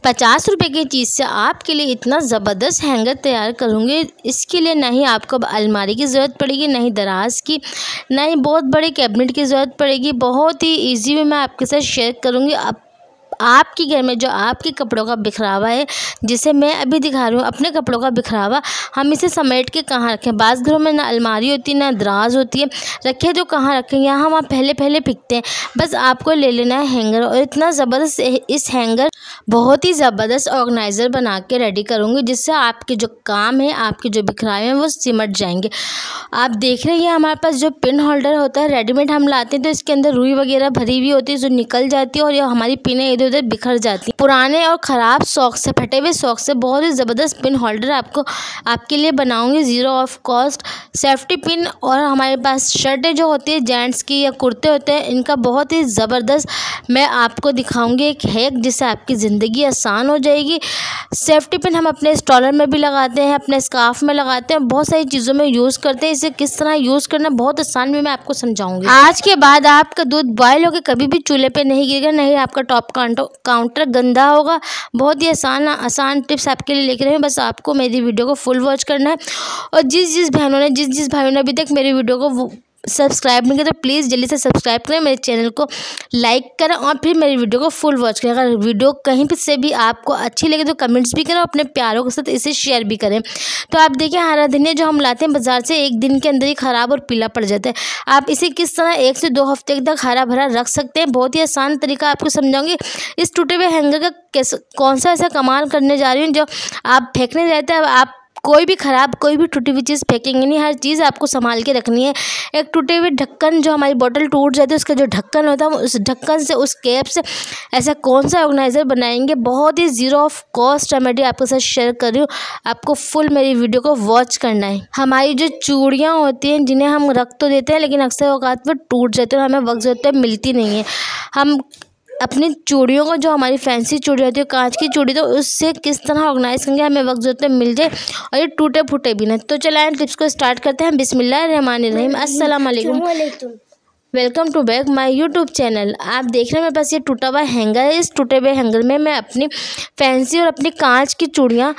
₹50 की चीज़ से आपके लिए इतना ज़बरदस्त हैंगर तैयार करूँगी। इसके लिए ना ही आपको अलमारी की ज़रूरत पड़ेगी, ना ही दराज की, ना ही बहुत बड़े कैबिनेट की ज़रूरत पड़ेगी। बहुत ही ईजी वे मैं आपके साथ शेयर करूँगी। आपके घर में जो आपके कपड़ों का बिखरावा है, जिसे मैं अभी दिखा रही हूँ अपने कपड़ों का बिखरावा, हम इसे समेट के कहाँ रखें। बाज़ घरों में ना अलमारी होती है ना दराज होती है, रखे तो कहाँ रखें, यहाँ हम पहले पहले पिकते हैं। बस आपको ले लेना है हैंगर, और इतना ज़बरदस्त इस हैंगर बहुत ही ज़बरदस्त ऑर्गेनाइज़र बना के रेडी करूँगी, जिससे आपके जो काम है, आपके जो बिखरावे हैं वो सिमट जाएंगे। आप देख रहे हैं हमारे पास जो पिन होल्डर होता है रेडीमेड हम लाते हैं, तो इसके अंदर रुई वगैरह भरी हुई होती है जो निकल जाती है, और ये हमारी पिनें इधर उधर बिखर जाती है। पुराने और ख़राब सॉक्स से, फटे हुए सॉक्स से बहुत ही ज़बरदस्त पिन होल्डर आपके लिए बनाऊंगी, zero of cost safety pin. और हमारे पास शर्टें जो होती है जेंट्स की या कुर्ते होते हैं, इनका बहुत ही ज़बरदस्त मैं आपको दिखाऊंगी एक हैक, जिससे आपकी ज़िंदगी आसान हो जाएगी। सेफ्टी पिन हम अपने स्टॉलर में भी लगाते हैं, अपने स्कार्फ में लगाते हैं, बहुत सारी चीज़ों में यूज़ करते हैं। इसे किस तरह यूज़ करना बहुत आसान में मैं आपको समझाऊंगी। आज के बाद आपका दूध बॉयल होकर कभी भी चूल्हे पे नहीं गिरेगा, नहीं आपका टॉप काउंटर गंदा होगा। बहुत ही आसान टिप्स आपके लिए लेकर आए हैं। बस आपको मेरी वीडियो को फुल वॉच करना है, और जिस भाइयों ने अभी तक मेरी वीडियो को सब्सक्राइब नहीं किया तो प्लीज़ जल्दी से सब्सक्राइब करें, मेरे चैनल को लाइक करें, और फिर मेरी वीडियो को फुल वॉच करें। अगर वीडियो कहीं पर से भी आपको अच्छी लगे तो कमेंट्स भी करें, अपने प्यारों के साथ इसे शेयर भी करें। तो आप देखिए, हरा धनिया जो हम लाते हैं बाज़ार से, एक दिन के अंदर ही ख़राब और पीला पड़ जाता है। आप इसे किस तरह 1 से 2 हफ्ते तक हरा भरा रख सकते हैं, बहुत ही आसान तरीका आपको समझाऊंगी। इस टूटे हुए हैंगर का कौन सा ऐसा कमाल करने जा रही हूँ जो आप फेंकने जाते हैं। आप कोई भी ख़राब, कोई भी टूटी हुई चीज़ फेंकेंगे नहीं, हर चीज़ आपको संभाल के रखनी है। एक टूटे हुए ढक्कन, जो हमारी बोतल टूट जाती है उसका जो ढक्कन होता है, उस ढक्कन से, उस कैप से ऐसा कौन सा ऑर्गेनाइज़र बनाएंगे, बहुत ही ज़ीरो ऑफ कॉस्ट रेमेडी आपके साथ शेयर कर रही हूँ। आपको फुल मेरी वीडियो को वॉच करना है। हमारी जो चूड़ियाँ होती हैं, जिन्हें हम रख तो देते हैं लेकिन अक्सर औकात पर टूट जाते हैं और हमें वक्त ज़रूरत पर मिलती नहीं है। हम अपनी चूड़ियों को, जो हमारी फैंसी चूड़ी होती है, कांच की चूड़ी, तो उससे किस तरह ऑर्गेनाइज करेंगे हमें वक्त ज़रूरत में मिल जाए और ये टूटे फूटे भी ना। तो चलाएं टिप्स को स्टार्ट करते हैं। बिस्मिल्लाहिर्रहमानिर्रहीम। अस्सलाम वालेकुम, welcome to back my YouTube channel. आप देख रहे हैं मेरे पास ये टूटा हुआ हैंगर है। इस टूटे हुए हैंगर में मैं अपनी फैंसी और अपनी कांच की चूड़ियाँ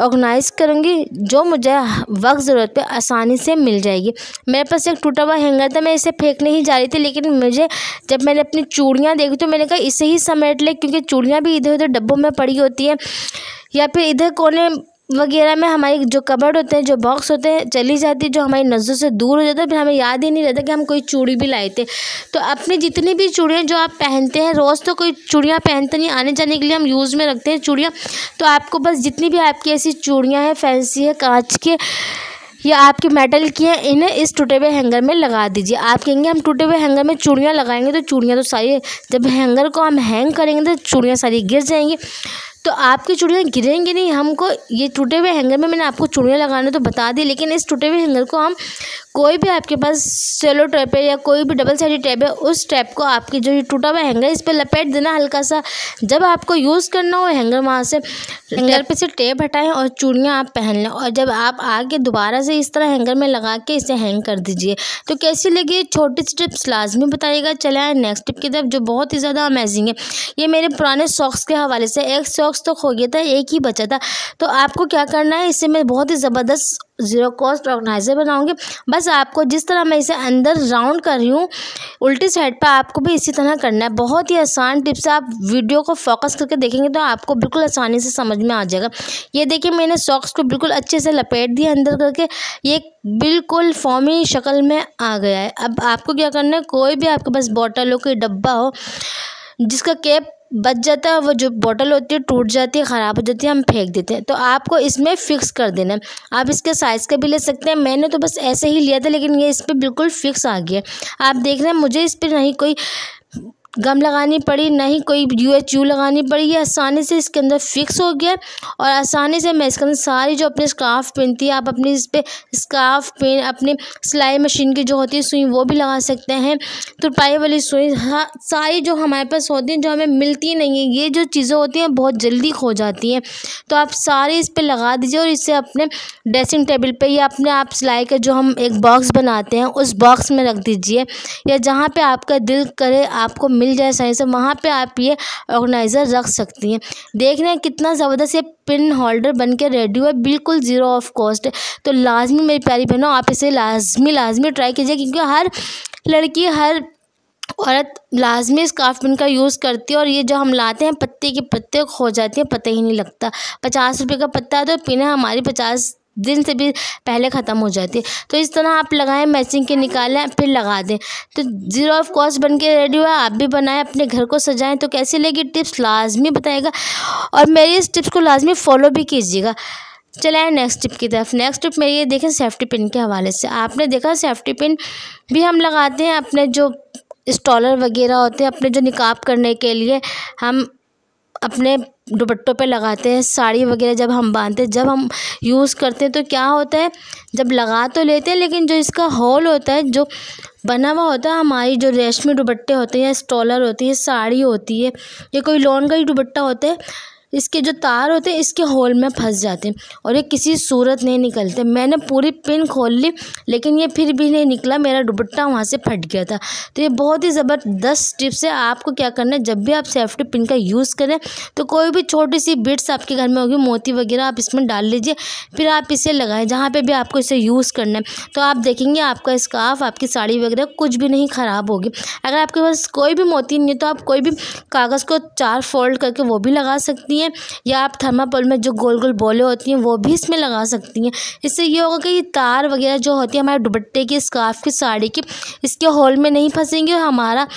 ऑर्गेनाइज़ करूँगी, जो मुझे वक्त ज़रूरत पे आसानी से मिल जाएगी। मेरे पास एक टूटा हुआ हैंगर था, मैं इसे फेंकने ही जा रही थी, लेकिन जब मैंने अपनी चूड़ियाँ देखी तो मैंने कहा इसे ही समेट ले, क्योंकि चूड़ियाँ भी इधर उधर डब्बों में पड़ी होती हैं, या फिर इधर कोने वगैरह में हमारी जो कबर्ड होते हैं, जो बॉक्स होते हैं, चली जाती है, जो हमारी नज़रों से दूर हो जाता है, फिर हमें याद ही नहीं रहता कि हम कोई चूड़ी भी लाए थे। तो अपनी जितनी भी चूड़ियाँ जो आप पहनते हैं, रोज़ तो कोई चूड़ियाँ पहनते नहीं, आने जाने के लिए हम यूज़ में रखते हैं चूड़ियाँ। तो आपको बस जितनी भी आपकी ऐसी चूड़ियाँ हैं, फैंसी है, कांच के या आपके मेटल की हैं, इन्हें इस टूटे हुए हैंगर में लगा दीजिए। आप कहेंगे हम टूटे हुए हैंगर में चूड़ियाँ लगाएंगे तो चूड़ियाँ तो सारी, जब हैंगर को हम हैंग करेंगे तो चूड़ियाँ सारी गिर जाएंगी। तो आपकी चूड़ियाँ गिरेंगी नहीं। हमको ये टूटे हुए हैंगर में मैंने आपको चूड़ियाँ लगाने तो बता दी, लेकिन इस टूटे हुए हैंगर को हम कोई भी आपके पास सेलो टेप है या कोई भी डबल साइडेड टेप है, उस टेप को आपकी जो ये टूटा हुआ हैंगर है इस पर लपेट देना हल्का सा। जब आपको यूज़ करना हो हैंगर, वहाँ से हैंगर पे से टेप हटाएं और चूड़ियाँ आप पहन लें, और जब आप आके दोबारा से इस तरह हैंगर में लगा के इसे हैंग कर दीजिए। तो कैसी लगी छोटी सी टिप्स लाजमी बताइएगा। चले आए नेक्स्ट टिप की तरफ, जो बहुत ही ज़्यादा अमेजिंग है। ये मेरे पुराने सॉक्स के हवाले से, एक सॉक्स तो खो गया था, एक ही बचा था। तो आपको क्या करना है, इससे मैं बहुत ही ज़बरदस्त ज़ीरो कॉस्ट ऑर्गेनाइज़र बनाऊंगी। बस आपको जिस तरह मैं इसे अंदर राउंड कर रही हूँ, उल्टी साइड पर आपको भी इसी तरह करना है। बहुत ही आसान टिप्स है, आप वीडियो को फोकस करके देखेंगे तो आपको बिल्कुल आसानी से समझ में आ जाएगा। ये देखिए, मैंने सॉक्स को बिल्कुल अच्छे से लपेट दिया अंदर करके, ये बिल्कुल फॉर्मी शक्ल में आ गया है। अब आपको क्या करना है, कोई भी आपके पास बॉटल हो, कोई डब्बा हो जिसका कैप बच जाता है, वो जो बोतल होती है टूट जाती है, ख़राब हो जाती है, हम फेंक देते हैं, तो आपको इसमें फ़िक्स कर देना है। आप इसके साइज़ का भी ले सकते हैं। मैंने तो बस ऐसे ही लिया था, लेकिन ये इस पर बिल्कुल फ़िक्स आ गया। आप देख रहे हैं, मुझे इस पर नहीं कोई गम लगानी पड़ी, नहीं कोई UHU लगानी पड़ी, ये आसानी से इसके अंदर फिक्स हो गया। और आसानी से मैं इसके अंदर सारी जो अपनी स्कार्फ पहनती है, आप अपनी इस पर स्कार्फ पेन, अपनी सिलाई मशीन की जो होती है सुई, वो भी लगा सकते हैं। तुरपाई वाली सुई, हाँ, सारी जो हमारे पास होती हैं, जो हमें मिलती नहीं है, ये जो चीज़ें होती हैं बहुत जल्दी खो जाती हैं, तो आप सारी इस पर लगा दीजिए और इसे अपने ड्रेसिंग टेबल पर या अपने आप सिलाई का जो हम एक बॉक्स बनाते हैं उस बॉक्स में रख दीजिए, या जहाँ पर आपका दिल करे आपको मिल जाए सही से, वहाँ पे आप ये ऑर्गेनाइज़र रख सकती हैं। देख रहे हैं कितना ज़बरदस्त ये पिन होल्डर बन के रेडी हुआ है, बिल्कुल ज़ीरो ऑफ कॉस्ट है। तो लाजमी मेरी प्यारी बहनों आप इसे लाजमी ट्राई कीजिए, क्योंकि हर लड़की, हर औरत लाजमी स्कार्फ पिन का यूज़ करती है। और ये जो हम लाते हैं पत्ते के पत्ते खो जाती है, पता ही नहीं लगता। 50 रुपये का पत्ता है तो पिन हमारी 50 दिन से भी पहले ख़त्म हो जाती है। तो इस तरह आप लगाएं, मैचिंग के निकालें, फिर लगा दें, तो ज़ीरो ऑफ कॉस्ट बन के रेडी हुआ है। आप भी बनाएं, अपने घर को सजाएं। तो कैसी लगी टिप्स लाजमी बताइएगा, और मेरी इस टिप्स को लाजमी फॉलो भी कीजिएगा। चले आए नेक्स्ट टिप की तरफ। नेक्स्ट टिप मेरी ये देखें सेफ्टी पिन के हवाले से। आपने देखा सेफ्टी पिन भी हम लगाते हैं अपने जो स्टॉलर वगैरह होते हैं, अपने जो निकाब करने के लिए हम अपने दुपट्टों पे लगाते हैं, साड़ी वगैरह जब हम बांधते हैं, जब हम यूज़ करते हैं तो क्या होता है, जब लगा तो लेते हैं लेकिन जो इसका होल होता है, जो बना हुआ होता है, हमारी जो रेशमी दुपट्टे होते हैं या स्टॉलर होती है, साड़ी होती है या कोई लॉन का ही दुपट्टा होता है, इसके जो तार होते हैं इसके होल में फंस जाते हैं और ये किसी सूरत नहीं निकलते। मैंने पूरी पिन खोल ली लेकिन ये फिर भी नहीं निकला, मेरा दुपट्टा वहाँ से फट गया था। तो ये बहुत ही ज़बरदस्त टिप्स है। आपको क्या करना है, जब भी आप सेफ्टी पिन का यूज़ करें तो कोई भी छोटी सी बिट्स आपके घर में होगी, मोती वगैरह, आप इसमें डाल लीजिए, फिर आप इसे लगाएं जहाँ पर भी आपको इसे यूज़ करना है। तो आप देखेंगे आपका स्कार्फ, आपकी साड़ी वगैरह कुछ भी नहीं ख़राब होगी। अगर आपके पास कोई भी मोती नहीं है तो आप कोई भी कागज़ को 4 फोल्ड करके वो भी लगा सकती हैं, या आप थर्माकोल में जो गोल गोल बोले होती हैं वो भी इसमें लगा सकती हैं। इससे ये होगा कि ये तार वगैरह जो होती है हमारे दुपट्टे की, स्कार्फ की, साड़ी की, इसके होल में नहीं फंसेंगे और हमारा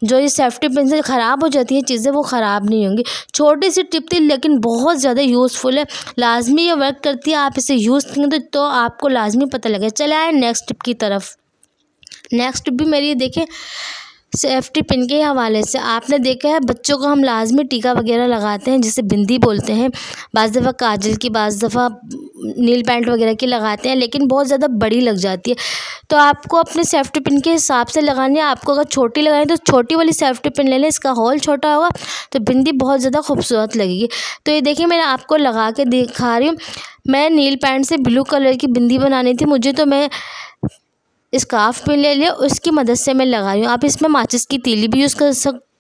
जो ये सेफ्टी पिन से ख़राब हो जाती हैं चीज़ें वो ख़राब नहीं होंगी। छोटी सी टिप थी लेकिन बहुत ज़्यादा यूज़फुल है, लाजमी ये वर्क करती है। आप इसे यूज़ करेंगे तो आपको लाजमी पता लगे। चले आए नेक्स्ट टिप की तरफ। नेक्स्ट टिप भी मेरी देखें सेफ्टी पिन के हवाले से। आपने देखा है बच्चों को हम लाजमी टीका वगैरह लगाते हैं जिसे बिंदी बोलते हैं, बाज़ दफ़ा काजल की, बाज़ दफ़ा नील पैंट वगैरह की लगाते हैं, लेकिन बहुत ज़्यादा बड़ी लग जाती है। तो आपको अपने सेफ्टी पिन के हिसाब से लगानी है। आपको अगर छोटी लगानी है तो छोटी वाली सेफ्टी पिन ले लें, इसका होल छोटा होगा तो बिंदी बहुत ज़्यादा खूबसूरत लगेगी। तो ये देखिए मैं आपको लगा के दिखा रही हूँ। मैं नील पैंट से ब्लू कलर की बिंदी बनानी थी मुझे, तो मैं स्कार्फ पिन ले लिया, उसकी मदद से मैं लगा रही हूँ। आप इसमें माचिस की तीली भी यूज़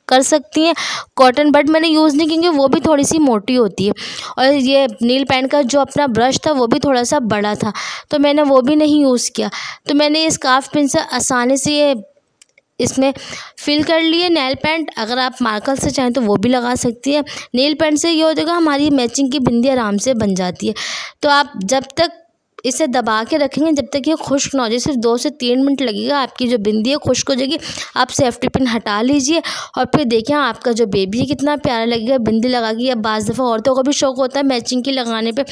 कर सकती हैं, कॉटन बड मैंने यूज़ नहीं, क्योंकि वो भी थोड़ी सी मोटी होती है, और ये नील पेंट का जो अपना ब्रश था वो भी थोड़ा सा बड़ा था तो मैंने वो भी नहीं यूज़ किया। तो मैंने ये स्कार्फ पिन से आसानी से ये इसमें फिल कर लिए नेल पेंट। अगर आप मार्कर से चाहें तो वो भी लगा सकती है। नेल पेंट से ये हो जाएगा हमारी मैचिंग की बिंदी आराम से बन जाती है। तो आप जब तक इसे दबा के रखेंगे जब तक ये खुश्क ना हो जाए, सिर्फ 2 से 3 मिनट लगेगा, आपकी जो बिंदी है खुश्क हो जाएगी। आप सेफ्टी पिन हटा लीजिए और फिर देखिए आपका जो बेबी है कितना प्यारा लगेगा बिंदी लगा के। या बाज़ दफ़ा औरतों को भी शौक़ होता है मैचिंग की लगाने पे,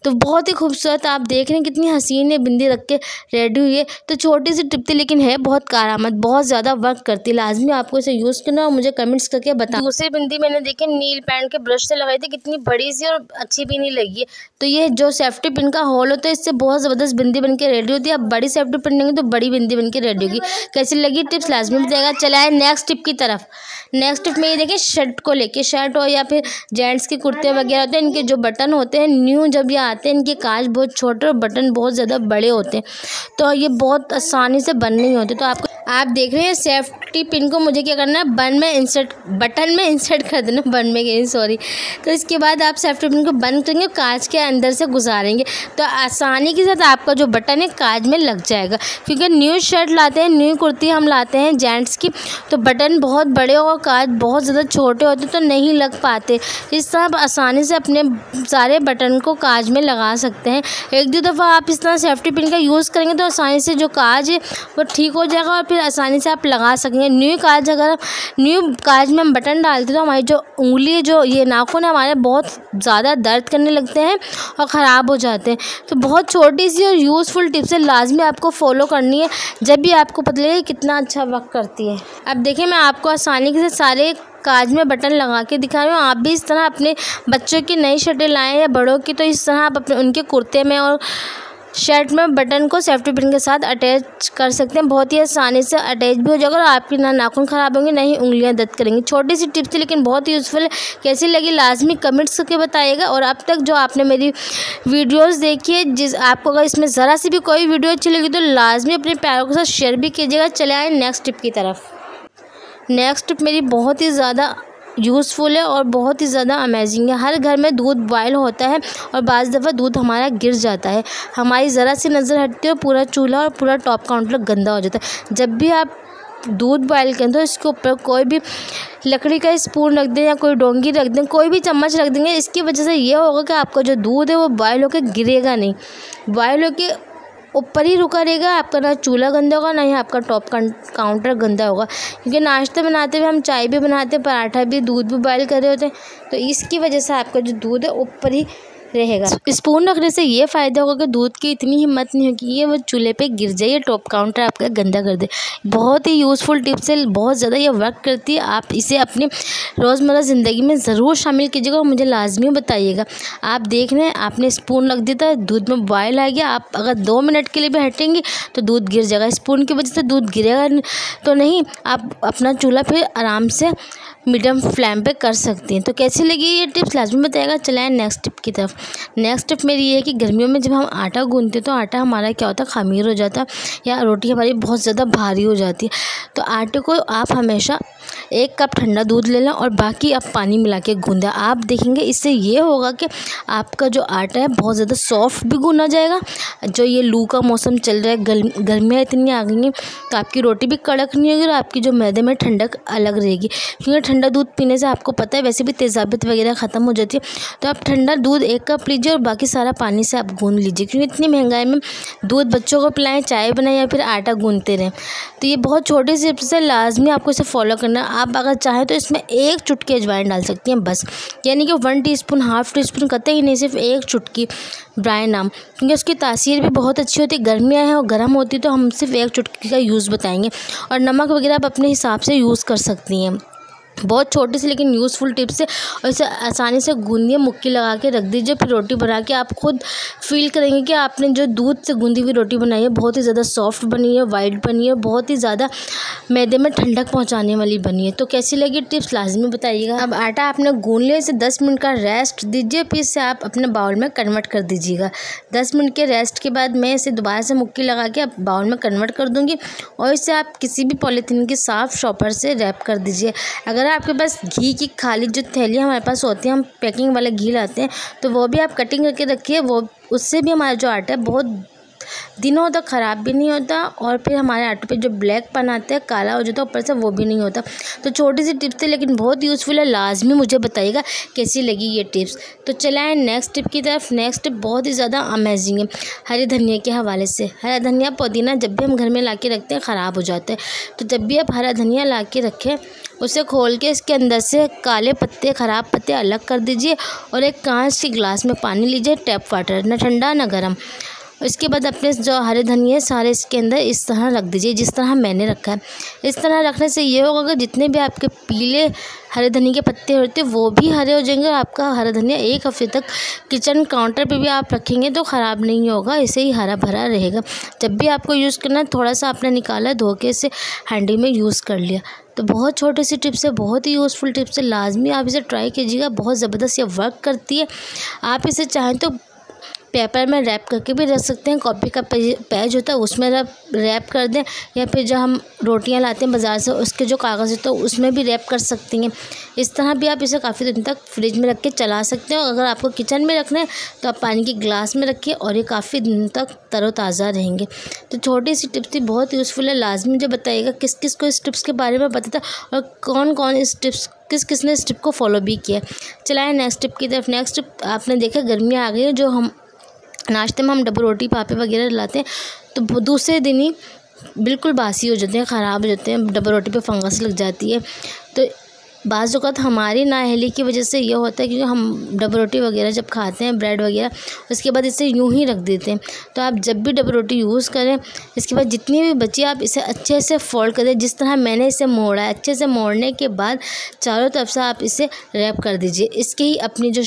तो बहुत ही खूबसूरत आप देख रहे हैं कितनी हसीन है बिंदी रख के रेडी हुई है। तो छोटी सी टिप थी लेकिन है बहुत कारआमद, बहुत ज़्यादा वर्क करती है। लाजमी आपको इसे यूज़ करना और मुझे कमेंट्स करके बताना। दूसरी बिंदी मैंने देखी नील पैंट के ब्रश से लगाई थी, कितनी बड़ी सी और अच्छी भी नहीं लगी है। तो ये जो सेफ्टी पिन का होल होता है इससे बहुत ज़बरदस्त बिंदी बन के रेडी होती है। आप बड़ी सेफ्टी पिन लेंगे तो बड़ी बिंदी बन के रेडी होगी। कैसी लगी टिप्स लाजमी बताइएगा। चला है नेक्स्ट टिप की तरफ। नेक्स्ट टिप में ये देखिए शर्ट को लेके, शर्ट हो या फिर जेंट्स के कुर्ते वगैरह होते हैं, इनके जो बटन होते हैं न्यू जब ये आते हैं इनके काज बहुत छोटे और बटन बहुत ज़्यादा बड़े होते हैं, तो ये बहुत आसानी से बंद नहीं होते। तो आप देख रहे हैं सेफ्टी पिन को मुझे क्या करना है, बटन में इंसर्ट कर देना, बन में गई सॉरी। तो इसके बाद आप सेफ्टी पिन को बंद करेंगे, कांच के अंदर से गुजारेंगे तो आसानी के साथ आपका जो बटन है कांच में लग जाएगा। क्योंकि न्यू शर्ट लाते हैं, न्यू कुर्ती हम लाते हैं जेंट्स की, तो बटन बहुत बड़े और कांच बहुत ज़्यादा छोटे होते तो नहीं लग पाते। इस तरह आप आसानी से अपने सारे बटन को कांच में लगा सकते हैं। 1-2 दफ़ा आप इस तरह सेफ्टी पिन का यूज़ करेंगे तो आसानी से जो कांच है वो ठीक हो जाएगा और फिर आसानी से आप लगा सकेंगे। न्यू कांच में हम बटन डालते तो हमारी जो उंगली है, जो ये नाखून है हमारे, बहुत ज़्यादा दर्द करने लगते हैं और ख़राब हो जाते हैं। तो बहुत छोटी सी और यूज़फुल टिप्स है, लाजमी आपको फॉलो करनी है जब भी आपको पता लगे कितना अच्छा वर्क करती है। अब देखिए मैं आपको आसानी से सारे काज में बटन लगा के दिखा रही हूँ। आप भी इस तरह अपने बच्चों की नई शर्टें लाएँ या बड़ों की, तो इस तरह आप अपने उनके कुर्ते में और शर्ट में बटन को सेफ्टी पिन के साथ अटैच कर सकते हैं। बहुत ही आसानी से अटैच भी हो जाएगा और आपकी ना नाखून ख़राब होंगे ना ही उंगलियां दर्द करेंगी। छोटी सी टिप्स थी लेकिन बहुत यूज़फुल है। कैसी लगी लाजमी कमेंट्स करके बताइएगा। और अब तक जो आपने मेरी वीडियोस देखी है, आपको अगर इसमें ज़रा सी भी कोई वीडियो अच्छी लगी तो लाजमी अपने प्यारों के साथ शेयर भी कीजिएगा। चले आए नेक्स्ट टिप की तरफ। नेक्स्ट टिप मेरी बहुत ही ज़्यादा यूज़फुल है और बहुत ही ज़्यादा अमेजिंग है। हर घर में दूध बॉयल होता है और बाज़ दफ़ा दूध हमारा गिर जाता है, हमारी ज़रा सी नज़र हटती है और पूरा चूल्हा और पूरा टॉप काउंटर गंदा हो जाता है। जब भी आप दूध बॉयल करें तो इसके ऊपर कोई भी लकड़ी का स्पून रख दें या कोई डोंगी रख दें, कोई भी चम्मच रख देंगे। इसकी वजह से ये होगा कि आपका जो दूध है वो बॉयल होकर गिरेगा नहीं, बॉयल होकर ऊपर ही रुका रहेगा। आपका ना चूल्हा गंदा होगा ना ही आपका टॉप काउंटर गंदा होगा, क्योंकि नाश्ता बनाते हुए हम चाय भी बनाते हैं, पराठा भी, दूध भी बॉयल कर रहे होते हैं, तो इसकी वजह से आपका जो दूध है ऊपर ही रहेगा। स्पून रखने से ये फ़ायदा होगा कि दूध की इतनी हिम्मत नहीं होगी ये वो चूल्हे पे गिर जाए, टॉप काउंटर आपका गंदा कर दे। बहुत ही यूज़फुल टिप्स है, बहुत ज़्यादा ये वर्क करती है। आप इसे अपनी रोज़मर्रा ज़िंदगी में ज़रूर शामिल कीजिएगा और मुझे लाजमी बताइएगा। आप देख रहे हैं, आपने स्पून रख दिया था, दूध में बॉयल आ गया, आप अगर 2 मिनट के लिए भी हटेंगे तो दूध गिर जाएगा। स्पून की वजह से दूध गिरेगा तो नहीं, आप अपना चूल्हा फिर आराम से मीडियम फ्लेम पे कर सकती हैं। तो कैसी लगी ये टिप्स लाजमी बताएगा। चलाएं नेक्स्ट टिप की तरफ। नेक्स्ट टिप मेरी ये है कि गर्मियों में जब हम आटा गूंथते हैं तो आटा हमारा क्या होता है, खमीर हो जाता है या रोटी हमारी बहुत ज़्यादा भारी हो जाती है। तो आटे को आप हमेशा 1 कप ठंडा दूध ले लें और बाकी आप पानी मिला के गूंदें। आप देखेंगे इससे ये होगा कि आपका जो आटा है बहुत ज़्यादा सॉफ्ट भी गूंदा जाएगा। जो ये लू का मौसम चल रहा है, गर्मियाँ इतनी आ गई हैं, तो आपकी रोटी भी कड़क नहीं होगी और आपकी जो मैदे में ठंडक अलग रहेगी। क्योंकि ठंडा दूध पीने से आपको पता है वैसे भी तेज़ाबियत वगैरह ख़त्म हो जाती है। तो आप ठंडा दूध 1 कप लीजिए और बाकी सारा पानी से आप गूंद लीजिए, क्योंकि इतनी महंगाई में दूध बच्चों को पिलाएं, चाय बनाएं या फिर आटा गूंदते रहें। तो ये बहुत छोटी सी टिप्स है, लाजमी आपको इसे फॉलो करना। आप अगर चाहें तो इसमें 1 चुटकी अजवाइन डाल सकती हैं बस, यानी कि 1 टीस्पून, हाफ़ टीस्पून कतई ही नहीं, सिर्फ 1 चुटकी ब्राय नाम, क्योंकि उसकी तासीर भी बहुत अच्छी होती है। गर्मियाँ हैं और गर्म होती है तो हम सिर्फ 1 चुटकी का यूज़ बताएंगे। और नमक वगैरह आप अपने हिसाब से यूज़ कर सकती हैं। बहुत छोटी सी लेकिन यूज़फुल टिप्स है और इसे आसानी से गूंदिए, मुक्की लगा के रख दीजिए, फिर रोटी बना के आप खुद फील करेंगे कि आपने जो दूध से गूंदी हुई रोटी बनाई है बहुत ही ज़्यादा सॉफ्ट बनी है, वाइट बनी है, बहुत ही ज़्यादा मैदे में ठंडक पहुंचाने वाली बनी है। तो कैसी लगी टिप्स लाजमी बताइएगा। अब आटा आपने गूंद लिया, इसे 10 मिनट का रेस्ट दीजिए, फिर इसे आप अपने बाउल में कन्वर्ट कर दीजिएगा। 10 मिनट के रेस्ट के बाद मैं इसे दोबारा से मुक्की लगा के अब बाउल में कन्वर्ट कर दूँगी और इसे आप किसी भी पॉलीथीन के साफ शॉपर से रैप कर दीजिए। अगर आपके पास घी की खाली जो थैलियाँ हमारे पास होती हैं, हम पैकिंग वाला घी लाते हैं, तो वो भी आप कटिंग करके रखिए। वो उससे भी हमारा जो आटा है बहुत दिनों तक ख़राब भी नहीं होता और फिर हमारे आटे पे जो ब्लैकपन आता है, काला हो जाता है ऊपर से, वो भी नहीं होता। तो छोटी सी टिप्स थी लेकिन बहुत यूज़फुल है, लाजमी मुझे बताइएगा कैसी लगी ये टिप्स। तो चलाएं नेक्स्ट टिप की तरफ। नेक्स्ट टिप बहुत ही ज़्यादा अमेजिंग है हरे धनिया के हवाले से। हरा धनिया पुदीना जब भी हम घर में ला के रखते हैं ख़राब हो जाता है, तो जब भी आप हरा धनिया ला के रखें उसे खोल के इसके अंदर से काले पत्ते, ख़राब पत्ते अलग कर दीजिए और एक कांच के गिलास में पानी लीजिए, टैप वाटर, ना ठंडा ना गर्म। इसके बाद अपने जो हरे धनिया सारे इसके अंदर इस तरह रख दीजिए जिस तरह मैंने रखा है। इस तरह रखने से ये होगा कि जितने भी आपके पीले हरे धनिया के पत्ते होते हैं वो भी हरे हो जाएंगे और आपका हरा धनिया 1 हफ्ते तक किचन काउंटर पे भी आप रखेंगे तो ख़राब नहीं होगा, ऐसे ही हरा भरा रहेगा। जब भी आपको यूज़ करना है थोड़ा सा आपने निकाला, धो के इसे हैंडी में यूज़ कर लिया। तो बहुत छोटी सी टिप्स है, बहुत ही यूज़फुल टिप्स है, लाजमी आप इसे ट्राई कीजिएगा, बहुत ज़बरदस्त ये वर्क करती है। आप इसे चाहें तो पेपर में रैप करके भी रख सकते हैं, कॉपी का पेज होता है उसमें रैप कर दें, या फिर जो हम रोटियां लाते हैं बाज़ार से उसके जो कागज़ होता है उसमें भी रैप कर सकती हैं। इस तरह भी आप इसे काफ़ी दिन तक फ्रिज में रख के चला सकते हैं। और अगर आपको किचन में रखना है तो आप पानी के गिलास में रखिए और ये काफ़ी दिन तक तरोताज़ा रहेंगे। तो छोटी सी टिप्स थी, बहुत यूज़फुल है, लाजमी मुझे बताइएगा किस किस को इस टिप्स के बारे में पता था और कौन कौन इस टिप्स किसने इस टिप को फॉलो भी किया। चलाएँ नेक्स्ट टिप की तरफ। नेक्स्ट टिप आपने देखा गर्मियाँ आ गई हैं, जो हम नाश्ते में हम डब्बू रोटी पापे वगैरह लाते हैं तो दूसरे दिन ही बिल्कुल बासी हो जाते हैं, ख़राब हो जाते हैं, डब्बू रोटी पे फंगस लग जाती है। तो बाज़ औक़ात हमारी नाअहली की वजह से ये होता है क्योंकि हम डब्बू रोटी वगैरह जब खाते हैं, ब्रेड वगैरह, उसके बाद इसे यूं ही रख देते हैं। तो आप जब भी डब्बू रोटी यूज़ करें, इसके बाद जितनी भी बची आप इसे अच्छे से फोल्ड कर दें, जिस तरह मैंने इसे मोड़ा है। अच्छे से मोड़ने के बाद चारों तरफ से आप इसे रैप कर दीजिए। इसके ही अपनी जो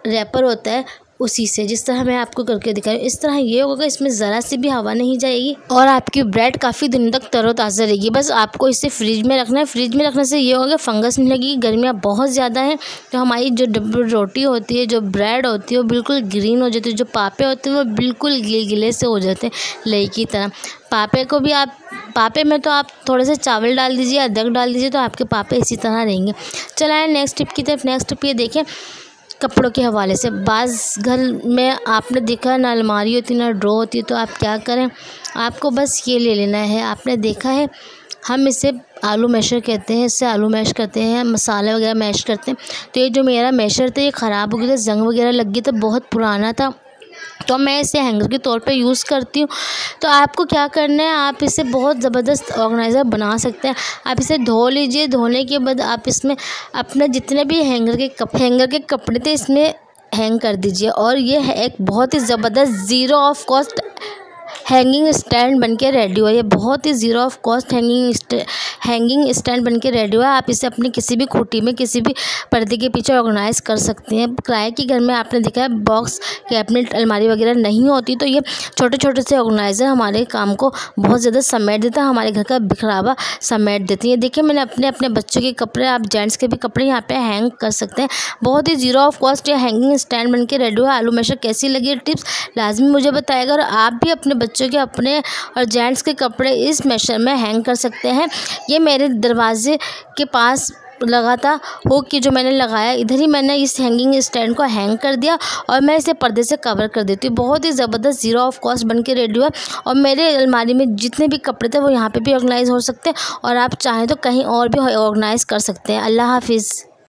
रैपर होता है उसी से, जिस तरह मैं आपको करके दिखा रही हूँ, इस तरह ये होगा इसमें ज़रा सी भी हवा नहीं जाएगी और आपकी ब्रेड काफ़ी दिन तक तरोताज़ा रहेगी। बस आपको इसे फ्रिज में रखना है। फ्रिज में रखने से ये होगा फंगस नहीं लगेगी। गर्मियाँ बहुत ज़्यादा हैं तो हमारी जो डब्बू रोटी होती है, जो ब्रेड होती है वो बिल्कुल ग्रीन हो जाती है, जो पापे होते हैं वो बिल्कुल गिले से हो जाते हैं, लई की तरह। पापे को भी आप पापे में तो आप थोड़े से चावल डाल दीजिए, अदरक डाल दीजिए, तो आपके पापे इसी तरह रहेंगे। चलाएं नेक्स्ट टिप की तरफ। नेक्स्ट टिप ये देखें, कपड़ों के हवाले से। बाज़ घर में आपने देखा ना अलमारी होती ना ड्रॉ होती, तो आप क्या करें, आपको बस ये ले लेना है। आपने देखा है हम इसे आलू मैशर कहते हैं, इससे आलू मैश करते हैं, मसाले वगैरह मैश करते हैं। तो ये जो मेरा मैशर था ये ख़राब हो गया था, जंग वगैरह लग गई, तो बहुत पुराना था, तो मैं इसे हैंगर के तौर पे यूज़ करती हूँ। तो आपको क्या करना है, आप इसे बहुत ज़बरदस्त ऑर्गेनाइज़र बना सकते हैं। आप इसे धो लीजिए, धोने के बाद आप इसमें अपने जितने भी हैंगर के कपड़े थे इसमें हैंग कर दीजिए। और ये है एक बहुत ही ज़बरदस्त zero of cost hanging stand बनके रेडी हुआ। ये बहुत ही zero of cost hanging stand बनके रेडी हुआ है। आप इसे अपनी किसी भी खूंटी में, किसी भी पर्दे के पीछे ऑर्गेनाइज़ कर सकते हैं। किराए के घर में आपने देखा है बॉक्स, कैबिनेट, अलमारी वगैरह नहीं होती, तो ये छोटे छोटे से ऑर्गेनाइज़र हमारे काम को बहुत ज़्यादा समेट देता है, हमारे घर का बिखरावा समेट देती है। देखिए मैंने अपने बच्चों के कपड़े, आप जेंट्स के भी कपड़े यहाँ पे हैंग कर सकते हैं। बहुत ही ज़ीरो ऑफ कॉस्ट या हैंगिंग स्टैंड बनके रेडी हुआ। आलू मैशर कैसी लगी टिप्स लाजमी मुझे बताएगा। और आप भी अपने बच्चों के, अपने और जेंट्स के कपड़े इस मैशर में हैंग कर सकते हैं। ये मेरे दरवाजे के पास लगा था हुक की, जो मैंने लगाया इधर ही मैंने इस हैंगिंग स्टैंड को हैंग कर दिया और मैं इसे पर्दे से कवर कर देती हूँ। बहुत ही ज़बरदस्त ज़ीरो ऑफ कॉस्ट बन के रेडी हुआ। और मेरे अलमारी में जितने भी कपड़े थे वो यहाँ पे भी ऑर्गेनाइज़ हो सकते हैं, और आप चाहें तो कहीं और भी ऑर्गेनाइज़ कर सकते हैं। अल्लाह हाफिज़।